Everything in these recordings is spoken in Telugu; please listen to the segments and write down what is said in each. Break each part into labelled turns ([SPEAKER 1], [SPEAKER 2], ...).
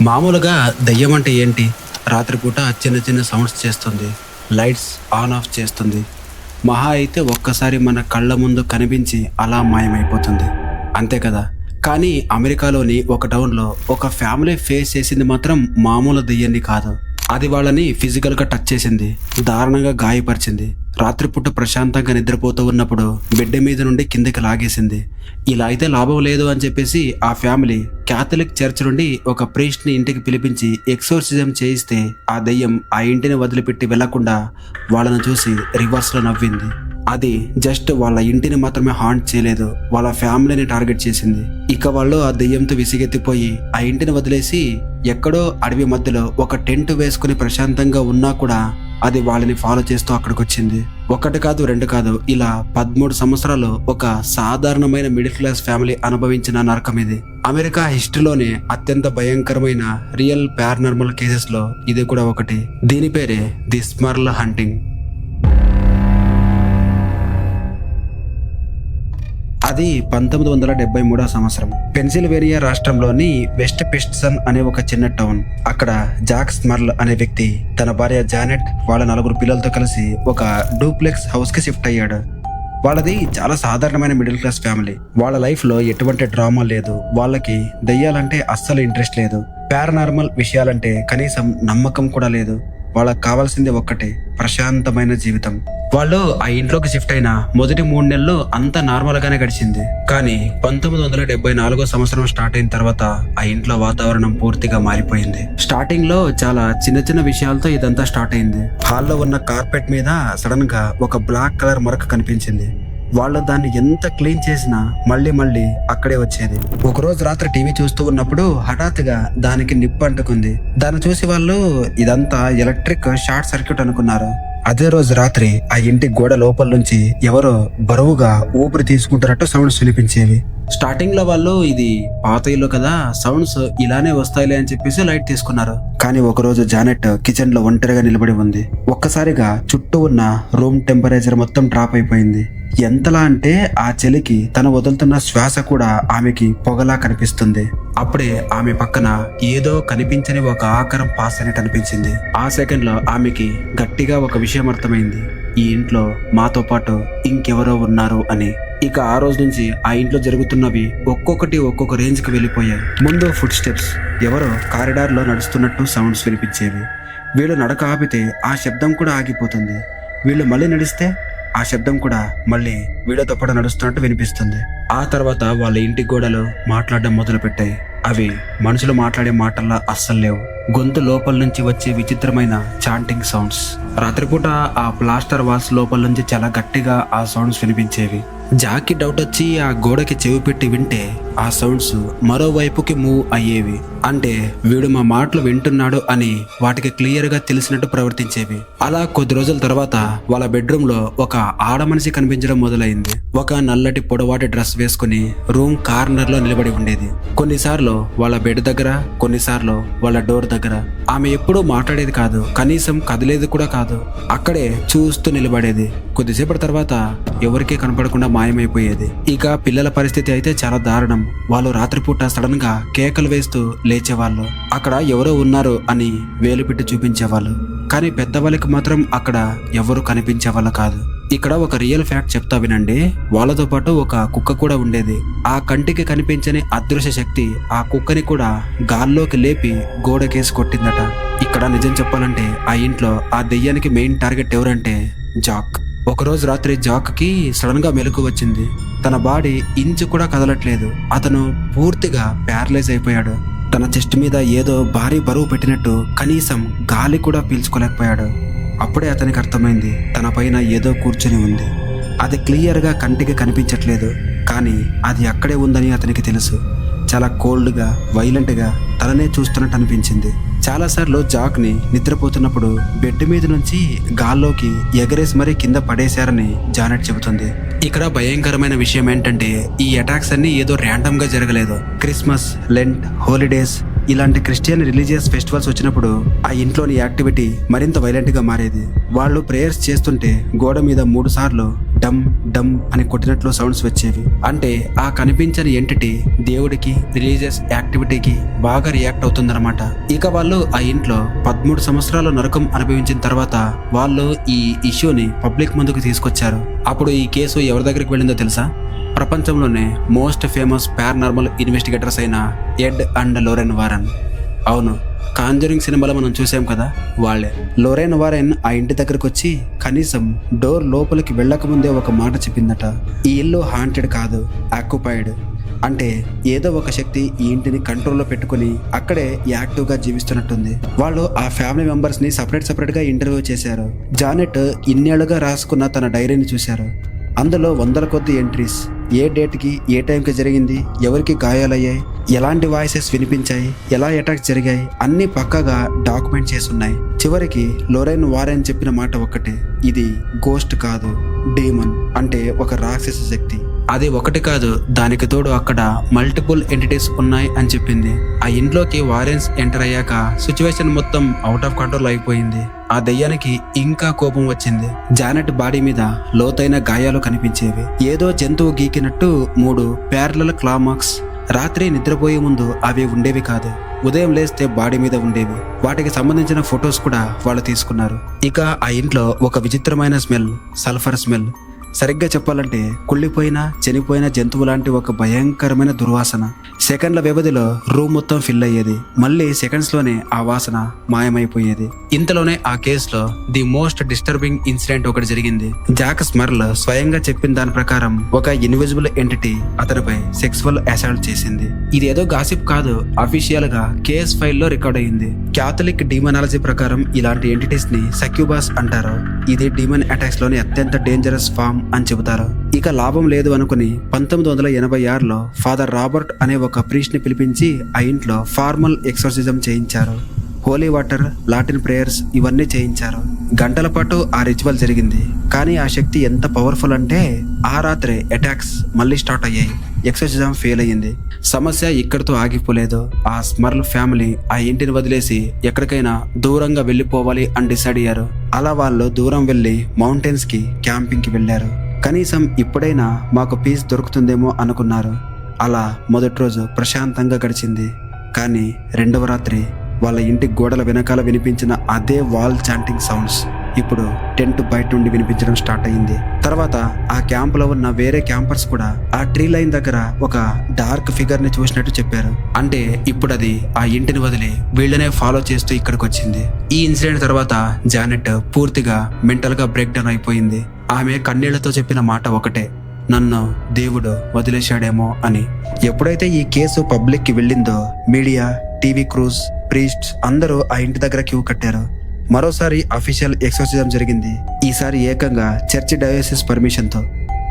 [SPEAKER 1] మామూలుగా దెయ్యం అంటే ఏంటి? రాత్రిపూట చిన్న చిన్న సౌండ్స్ చేస్తుంది. లైట్స్ ఆన్ ఆఫ్ చేస్తుంది. మహా అయితే ఒక్కసారి మన కళ్ళ ముందు కనిపించి అలా మాయమైపోతుంది. అంతే కదా! కానీ అమెరికాలోని ఒక టౌన్‌లో ఒక ఫ్యామిలీ ఫేస్ చేసింది మాత్రం మామూలు దెయ్యాన్ని కాదు. అది వాళ్ళని ఫిజికల్‌గా టచ్ చేసింది. దారుణంగా గాయపరిచింది. రాత్రిపూట ప్రశాంతంగా నిద్రపోతూ ఉన్నప్పుడు బెడ్ మీద నుండి కిందకి లాగేసింది. ఇలా అయితే లాభం లేదు అని చెప్పేసి ఆ ఫ్యామిలీ క్యాథలిక్ చర్చ్ నుండి ఒక ప్రీస్ట్‌ని ఇంటికి పిలిపించి ఎక్సోర్సిజం చేయిస్తే ఆ దెయ్యం ఆ ఇంటిని వదిలిపెట్టి వెళ్లకుండా వాళ్ళను చూసి రివర్స్‌లో నవ్వింది. అది జస్ట్ వాళ్ళ ఇంటిని మాత్రమే హాంట్ చేయలేదు, వాళ్ళ ఫ్యామిలీని టార్గెట్ చేసింది. ఇక వాళ్ళు ఆ దెయ్యంతో విసిగెత్తిపోయి ఆ ఇంటిని వదిలేసి ఎక్కడో అడవి మధ్యలో ఒక టెంట్ వేసుకుని ప్రశాంతంగా ఉన్నా కూడా అది వాళ్ళని ఫాలో చేస్తూ అక్కడికి వచ్చింది. ఒకటి కాదు, రెండు కాదు, ఇలా 13 సంవత్సరాలు ఒక సాధారణమైన మిడిల్ క్లాస్ ఫ్యామిలీ అనుభవించిన నరకం ఇది. అమెరికా హిస్టరీలోనే అత్యంత భయంకరమైన రియల్ పారానార్మల్ కేసెస్ లో ఇది కూడా ఒకటి. దీని పేరే ది స్మర్ల్ హంటింగ్. అది 1973 సంవత్సరం పెన్సిల్వేనియా రాష్ట్రంలోని వెస్ట్ పిస్టన్ అనే ఒక చిన్న టౌన్. అక్కడ జాక్ స్మర్ల్ అనే వ్యక్తి తన భార్య జానెట్ వాళ్ళ 4 పిల్లలతో కలిసి ఒక డూప్లెక్స్ హౌస్ కి షిఫ్ట్ అయ్యాడు. వాళ్ళది చాలా సాధారణమైన మిడిల్ క్లాస్ ఫ్యామిలీ. వాళ్ళ లైఫ్ లో ఎటువంటి డ్రామా లేదు. వాళ్ళకి దెయ్యాలంటే అస్సలు ఇంట్రెస్ట్ లేదు. పారానార్మల్ విషయాలంటే కనీసం నమ్మకం కూడా లేదు. వాళ్ళకి కావాల్సింది ఒక్కటే, ప్రశాంతమైన జీవితం. వాళ్ళు ఆ ఇంట్లోకి షిఫ్ట్ అయిన మొదటి 3 నెలలు అంతా నార్మల్ గానే గడిచింది. కానీ 1974 సంవత్సరం స్టార్ట్ అయిన తర్వాత ఆ ఇంట్లో వాతావరణం పూర్తిగా మారిపోయింది. స్టార్టింగ్ లో చాలా చిన్న చిన్న విషయాలతో ఇదంతా స్టార్ట్ అయింది. హాల్లో ఉన్న కార్పెట్ మీద సడన్ గా ఒక బ్లాక్ కలర్ మరక కనిపించింది. వాళ్ళు దాన్ని ఎంత క్లీన్ చేసినా మళ్ళీ అక్కడే వచ్చేది. ఒకరోజు రాత్రి టీవీ చూస్తూ ఉన్నప్పుడు హఠాత్తుగా దానికి నిప్పు అంటుకుంది. దాన్ని చూసి వాళ్ళు ఇదంతా ఎలక్ట్రిక్ షార్ట్ సర్క్యూట్ అనుకున్నారు. అదే రోజు రాత్రి ఆ ఇంటి గోడ లోపల నుంచి ఎవరో బరువుగా ఊపిరి తీసుకుంటున్నట్టు సౌండ్స్ వినిపించేవి. స్టార్టింగ్ లో వాళ్ళు ఇది పాత ఇల్లు కదా, సౌండ్స్ ఇలానే వస్తాయిలే అని చెప్పేసి లైట్ తీసుకున్నారు. కానీ ఒకరోజు జానెట్ కిచెన్ లో ఒంటరిగా నిలబడి ఉంది. ఒక్కసారిగా చుట్టూ ఉన్న రూమ్ టెంపరేచర్ మొత్తం డ్రాప్ అయిపోయింది. ఎంతలా అంటే ఆ చలికి తను వదులుతున్న శ్వాస కూడా ఆమెకి పొగలా కనిపిస్తుంది. అప్పుడే ఆమె పక్కన ఏదో కనిపించని ఒక ఆకారం పాస్ అయినట్టు అనిపించింది. ఆ సెకండ్ లో ఆమెకి గట్టిగా ఒక విషయం అర్థమైంది, ఈ ఇంట్లో మాతో పాటు ఇంకెవరో ఉన్నారు అని. ఇక ఆ రోజు నుంచి ఆ ఇంట్లో జరుగుతున్నవి ఒక్కొక్కటి ఒక్కొక్క రేంజ్ కి వెళ్ళిపోయాయి. ముందు ఫుట్ స్టెప్స్, ఎవరో కారిడార్ లో నడుస్తున్నట్టు సౌండ్స్ వినిపించేవి. వీళ్ళు నడక ఆపితే ఆ శబ్దం కూడా ఆగిపోతుంది. వీళ్ళు మళ్ళీ నడిస్తే ఆ శబ్దం కూడా మళ్ళీ వీళ్ళతో పాటు నడుస్తున్నట్టు వినిపిస్తుంది. ఆ తర్వాత వాళ్ళ ఇంటి గోడలు మాట్లాడడం మొదలు పెట్టాయి. అవి మనుషులు మాట్లాడే మాటల్లా అస్సలు లేవు. గొంతు లోపల నుంచి వచ్చే విచిత్రమైన చాంటింగ్ సౌండ్స్. రాత్రిపూట ఆ ప్లాస్టర్ వాల్స్ లోపల నుంచి చాలా గట్టిగా ఆ సౌండ్స్ వినిపించేవి. జాక్కి డౌట్ వచ్చి ఆ గోడకి చెవి పెట్టి వింటే ఆ సౌండ్స్ మరోవైపుకి మూవ్ అయ్యేవి. అంటే వీడు మా మాటలు వింటున్నాడు అని వాటికి క్లియర్ గా తెలిసినట్టు ప్రవర్తించేవి. అలా కొద్ది రోజుల తర్వాత వాళ్ళ బెడ్రూమ్ లో ఒక ఆడ మనిషి కనిపించడం మొదలైంది. ఒక నల్లటి పొడవాటి డ్రెస్ వేసుకుని రూమ్ కార్నర్ లో నిలబడి ఉండేది. కొన్నిసార్లు వాళ్ళ బెడ్ దగ్గర, కొన్నిసార్లు వాళ్ళ డోర్ దగ్గర. ఆమె ఎప్పుడూ మాట్లాడేది కాదు, కనీసం కదిలేదు కూడా కాదు. అక్కడే చూస్తూ నిలబడేది. కొద్దిసేపటి తర్వాత ఎవరికీ కనపడకుండా మాయమైపోయేది. ఇక పిల్లల పరిస్థితి అయితే చాలా దారుణం. వాళ్ళు రాత్రిపూట సడన్ గా కేకలు వేస్తూ లేచేవాళ్ళు. అక్కడ ఎవరో ఉన్నారు అని వేలు పెట్టి చూపించేవాళ్ళు. కానీ పెద్దవాళ్ళకి మాత్రం అక్కడ ఎవరు కనిపించేవాళ్ళు కాదు. ఇక్కడ ఒక రియల్ ఫ్యాక్ట్ చెప్తా వినండి. వాళ్ళతో పాటు ఒక కుక్క కూడా ఉండేది. ఆ కంటికి కనిపించని అదృశ్య శక్తి ఆ కుక్కని కూడా గాల్లోకి లేపి గోడకేసి కొట్టిందట. ఇక్కడ నిజం చెప్పాలంటే ఆ ఇంట్లో ఆ దెయ్యానికి మెయిన్ టార్గెట్ ఎవరంటే జాక్. ఒకరోజు రాత్రి జాక్ కి సడన్ గా మెలకు వచ్చింది. తన బాడీ ఇంచు కూడా కదలట్లేదు. అతను పూర్తిగా ప్యారలైజ్ అయిపోయాడు. తన చెస్ట్ మీద ఏదో భారీ బరువు పెట్టినట్టు కనీసం గాలి కూడా పీల్చుకోలేకపోయాడు. అప్పుడే అతనికి అర్థమైంది, తన పైన ఏదో కూర్చుని ఉంది. అది క్లియర్ గా కంటికి కనిపించట్లేదు, కానీ అది అక్కడే ఉందని అతనికి తెలుసు. చాలా కోల్డ్ గా, వైలెంట్ గా తననే చూస్తున్నట్టు అనిపించింది. చాలాసార్లు జాక్ ని నిద్రపోతున్నప్పుడు బెడ్ మీద నుంచి గాల్లోకి ఎగరేసి మరీ కింద పడేశారని జానెట్ చెబుతుంది. ఇక్కడ భయంకరమైన విషయం ఏంటంటే ఈ అటాక్స్ అన్ని ఏదో ర్యాండమ్ గా జరగలేదు. క్రిస్మస్, లెంట్, హాలిడేస్ ఇలాంటి క్రిస్టియన్ రిలీజియస్ ఫెస్టివల్స్ వచ్చినప్పుడు ఆ ఇంట్లోని యాక్టివిటీ మరింత వైలెంట్ గా మారేది. వాళ్ళు ప్రేయర్స్ చేస్తుంటే గోడ మీద 3 సార్లు డమ్ డమ్ అని కొట్టినట్లు సౌండ్స్ వచ్చేవి. అంటే ఆ కనిపించని ఎంటిటీ దేవుడికి, రిలీజియస్ యాక్టివిటీకి బాగా రియాక్ట్ అవుతుందన్నమాట. ఇక వాళ్ళు ఆ ఇంట్లో 13 సంవత్సరాలు నరకం అనుభవించిన తర్వాత వాళ్ళు ఈ ఇష్యూని పబ్లిక్ ముందుకు తీసుకొచ్చారు. అప్పుడు ఈ కేసు ఎవరి దగ్గరికి వెళ్ళిందో తెలుసా? ప్రపంచంలోనే మోస్ట్ ఫేమస్ పారానార్మల్ ఇన్వెస్టిగేటర్స్ అయిన ఎడ్ అండ్ లోరెన్ వారన్. అవును, కాంజరింగ్ సినిమాలో మనం చూసాం కదా, వాళ్ళే. లోరెన్ వారెన్ ఆ ఇంటి దగ్గరకు వచ్చి కనీసం డోర్ లోపలికి వెళ్ళకముందే ఒక మాట చెప్పిందట. ఈ ఇల్లు హాంటెడ్ కాదు, ఆక్యుపైడ్. అంటే ఏదో ఒక శక్తి ఈ ఇంటిని కంట్రోల్లో పెట్టుకుని అక్కడే యాక్టివ్గా జీవిస్తున్నట్టుంది. వాళ్ళు ఆ ఫ్యామిలీ మెంబర్స్ ని సపరేట్ గా ఇంటర్వ్యూ చేశారు. జానెట్ ఇన్నేళ్లుగా రాసుకున్న తన డైరీని చూశారు. అందులో వందల కొద్ది ఎంట్రీస్. ఏ డేట్కి, ఏ టైంకి జరిగింది, ఎవరికి గాయాలయ్యాయి, ఎలాంటి వాయిసెస్ వినిపించాయి, ఎలా అటాక్స్ జరిగాయి, అన్నీ పక్కాగా డాక్యుమెంట్ చేసి ఉన్నాయి. చివరికి లోరెన్ వారెన్ చెప్పిన మాట ఒక్కటే, ఇది గోస్ట్ కాదు, డీమన్, అంటే ఒక రాక్షస శక్తి. అది ఒకటి కాదు, దానికి తోడు అక్కడ మల్టిపుల్ ఎంటిటీస్ ఉన్నాయి అని చెప్పింది. ఆ ఇంట్లోకి వారెన్స్ ఎంటర్ అయ్యాక సిచ్యువేషన్ మొత్తం అవుట్ ఆఫ్ కంట్రోల్ అయిపోయింది. ఆ దయ్యానికి ఇంకా కోపం వచ్చింది. జానెట్ బాడీ మీద లోతైన గాయాలు కనిపించేవి. ఏదో జంతువు గీకినట్టు 3 ప్యారలల్ క్లా మార్క్స్. రాత్రి నిద్రపోయే ముందు అవి ఉండేవి కాదు, ఉదయం లేస్తే బాడీ మీద ఉండేవి. వాటికి సంబంధించిన ఫొటోస్ కూడా వాళ్ళు తీసుకున్నారు. ఇక ఆ ఇంట్లో ఒక విచిత్రమైన స్మెల్, సల్ఫర్ స్మెల్. సరిగ్గా చెప్పాలంటే కుళ్ళిపోయిన, చనిపోయిన జంతువు లాంటి ఒక భయంకరమైన దుర్వాసన. సెకండ్ల వ్యవధిలో రూమ్ మొత్తం ఫిల్ అయ్యేది. మళ్ళీ సెకండ్స్ లోనే ఆ వాసన మాయమైపోయేది. ఇంతలోనే ఆ కేసులో ది మోస్ట్ డిస్టర్బింగ్ ఇన్సిడెంట్ ఒకటి జరిగింది. జాక్ స్మర్ల్ స్వయంగా చెప్పిన దాని ప్రకారం ఒక ఇన్విజిబుల్ ఎంటిటీ అతనిపై సెక్సువల్ అసాల్ట్ చేసింది. ఇదేదో గాసిప్ కాదు, అఫీషియల్ గా కేస్ ఫైల్లో రికార్డ్ అయింది. క్యాథలిక్ డీమనాలజీ ప్రకారం ఇలాంటి ఎంటిటీస్ ని సక్యూబాస్ అంటారు. ఇది డీమన్ అటాక్స్ లోని అత్యంత డేంజరస్ ఫామ్ అని చెబుతారు. ఇక లాభం లేదు అనుకుని 1986లో ఫాదర్ రాబర్ట్ అనే ఒక ప్రీస్ట్ ని పిలిపించి ఆ ఇంట్లో ఫార్మల్ ఎక్సర్సిజం చేయించారు. హోలీ వాటర్, లాటిన్ ప్రేయర్స్ ఇవన్నీ చేయించారు. గంటల పాటు ఆ రిచువల్ జరిగింది. కానీ ఆ శక్తి ఎంత పవర్ఫుల్ అంటే ఆ రాత్రే అటాక్స్ మళ్ళీ స్టార్ట్ అయ్యాయి. ఎక్సర్సిజం ఫెయిల్ అయ్యింది. సమస్య ఇక్కడితో ఆగిపోలేదు. ఆ స్మర్ల్ ఫ్యామిలీ ఆ ఇంటిని వదిలేసి ఎక్కడికైనా దూరంగా వెళ్ళిపోవాలి అని డిసైడ్ అయ్యారు. అలా వాళ్ళు దూరం వెళ్ళి మౌంటైన్స్ కి క్యాంపింగ్ కి వెళ్ళారు. కనీసం ఇప్పుడైనా మాకు పీస్ దొరుకుతుందేమో అనుకున్నారు. అలా మొదటి రోజు ప్రశాంతంగా గడిచింది. కానీ రెండవ రాత్రి వాళ్ళ ఇంటి గోడల వెనకాల వినిపించిన అదే వాల్ చాంటింగ్ సౌండ్స్ ఇప్పుడు టెంట్ బయట నుండి వినిపించడం స్టార్ట్ అయింది. తర్వాత ఆ క్యాంప్ లో ఉన్న వేరే క్యాంపర్స్ కూడా ఆ ట్రీ లైన్ దగ్గర ఒక డార్క్ ఫిగర్ ని చూసినట్టు చెప్పారు. అంటే ఇప్పుడు అది ఆ ఇంటిని వదిలి వీళ్ళనే ఫాలో చేస్తూ ఇక్కడికి వచ్చింది. ఈ ఇన్సిడెంట్ తర్వాత జానెట్ పూర్తిగా మెంటల్ గా బ్రేక్ డౌన్ అయిపోయింది. ఆమె కన్నీళ్లతో చెప్పిన మాట ఒకటే, నన్ను దేవుడు వదిలేశాడేమో అని. ఎప్పుడైతే ఈ కేసు పబ్లిక్ కి వెళ్ళిందో మీడియా, టీవీ క్రూస్, ప్రీస్ట్స్ అందరూ ఆ ఇంటి దగ్గర క్యూ కట్టారు. మరోసారి అఫీషియల్ ఎక్సర్సిజం జరిగింది. ఈసారి ఏకంగా చర్చి డయోసిస్ పర్మిషన్ తో.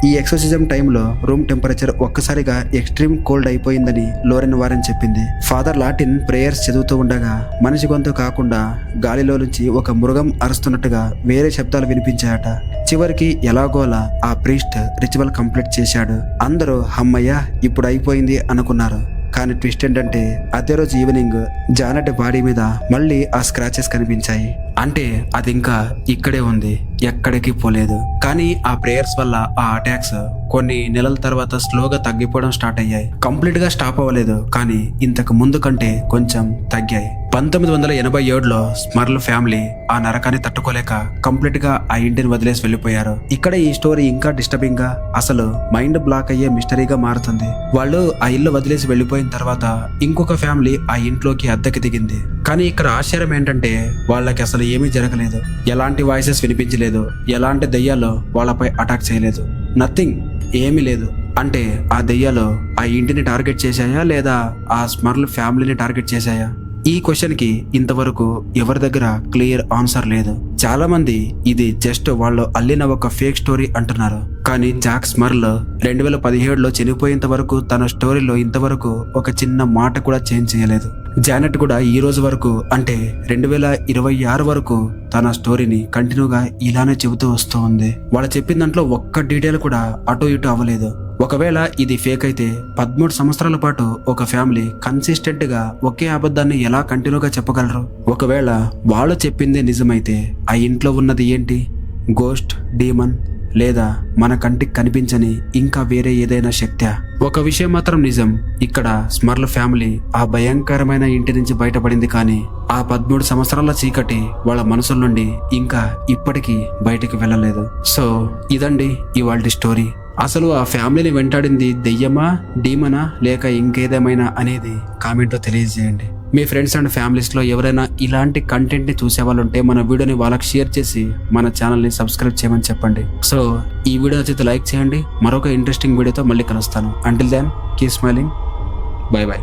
[SPEAKER 1] ఈ ఎక్సర్సిజం టైంలో రూమ్ టెంపరేచర్ ఒక్కసారిగా ఎక్స్ట్రీమ్ కోల్డ్ అయిపోయిందని లోరెన్ వారెన్ చెప్పింది. ఫాదర్ లాటిన్ ప్రేయర్స్ చదువుతూ ఉండగా మనిషి గొంతు కాకుండా గాలిలో నుంచి ఒక మృగం అరుస్తున్నట్టుగా వేరే శబ్దాలు వినిపించాయట. చివరికి ఎలాగోలా ఆ ప్రీస్ట్ రిచువల్ కంప్లీట్ చేశాడు. అందరూ హమ్మయ్య ఇప్పుడు అయిపోయింది అనుకున్నారు. కానీ ట్విస్ట్ ఏంటంటే అదే రోజు ఈవినింగ్ జానెట్ బాడీ మీద మళ్ళీ ఆ స్క్రాచెస్ కనిపించాయి. అంటే అది ఇంకా ఇక్కడే ఉంది, ఎక్కడికి పోలేదు. కానీ ఆ ప్రేయర్స్ వల్ల ఆ అటాక్స్ కొన్ని నెలల తర్వాత స్లోగా తగ్గిపోవడం స్టార్ట్ అయ్యాయి. కంప్లీట్ గా స్టాప్ అవ్వలేదు, కానీ ఇంతకు ముందు కంటే కొంచెం తగ్గాయి. 1987లో స్మర్ల్ ఫ్యామిలీ ఆ నరకాన్ని తట్టుకోలేక కంప్లీట్ గా ఆ ఇంటిని వదిలేసి వెళ్ళిపోయారు. ఇక్కడ ఈ స్టోరీ ఇంకా డిస్టర్బింగ్ గా, అసలు మైండ్ బ్లాక్ అయ్యే మిస్టరీగా మారుతుంది. వాళ్ళు ఆ ఇల్లు వదిలేసి వెళ్ళిపోయిన తర్వాత ఇంకొక ఫ్యామిలీ ఆ ఇంట్లోకి అద్దెకి దిగింది. కానీ ఇక్కడ ఆశ్చర్యం ఏంటంటే వాళ్ళకి అసలు ఏమీ జరగలేదు. ఎలాంటి వాయిసెస్ వినిపించలేదు, ఎలాంటి దయ్యాలు వాళ్ళపై అటాక్ చేయలేదు, నథింగ్, ఏమీ లేదు. అంటే ఆ దయ్యాలు ఆ ఇంటిని టార్గెట్ చేశాయా లేదా ఆ స్మర్ల్ ఫ్యామిలీని టార్గెట్ చేశాయా? ఈ క్వశ్చన్ కి ఇంతవరకు ఎవరి దగ్గర క్లియర్ ఆన్సర్ లేదు. చాలా మంది ఇది జస్ట్ వాళ్ళు అల్లిన ఒక ఫేక్ స్టోరీ అంటున్నారు. కానీ జాక్ స్మర్ల్ 2017లో చనిపోయేంత వరకు తన స్టోరీలో ఇంతవరకు ఒక చిన్న మాట కూడా చేంజ్ చేయలేదు. జానెట్ కూడా ఈ రోజు వరకు అంటే 2026 వరకు తన స్టోరీని కంటిన్యూగా ఇలానే చెబుతూ వస్తూ ఉంది. వాళ్ళు చెప్పిన దాంట్లో ఒక్క డీటెయిల్ కూడా అటు ఇటు అవ్వలేదు. ఒకవేళ ఇది ఫేక్ అయితే 13 సంవత్సరాల పాటు ఒక ఫ్యామిలీ కన్సిస్టెంట్ గా ఒకే అబద్ధాన్ని ఎలా కంటిన్యూగా చెప్పగలరు? ఒకవేళ వాళ్ళు చెప్పిందే నిజమైతే ఆ ఇంట్లో ఉన్నది ఏంటి? గోస్ట్, డీమన్, లేదా మన కంటికి కనిపించని ఇంకా వేరే ఏదైనా శక్త్యా? ఒక విషయం మాత్రం నిజం, ఇక్కడ స్మర్ల్ ఫ్యామిలీ ఆ భయంకరమైన ఇంటి నుంచి బయటపడింది, కానీ ఆ 13 సంవత్సరాల చీకటి వాళ్ళ మనసుల నుండి ఇంకా ఇప్పటికీ బయటికి వెళ్ళలేదు. సో ఇదండి ఇవాల్టి స్టోరీ. అసలు ఆ ఫ్యామిలీని వెంటాడింది దెయ్యమా, డీమనా, లేక ఇంకేదేమైనా అనేది కామెంట్లో తెలియజేయండి. మీ ఫ్రెండ్స్ అండ్ ఫ్యామిలీస్లో ఎవరైనా ఇలాంటి కంటెంట్ని చూసే వాళ్ళు ఉంటే మన వీడియోని వాళ్ళకి షేర్ చేసి మన ఛానల్ని సబ్స్క్రైబ్ చేయమని చెప్పండి. సో ఈ వీడియో నచ్చితే లైక్ చేయండి. మరొక ఇంట్రెస్టింగ్ వీడియోతో మళ్ళీ కలుస్తాను. Until then keep smiling. Bye by.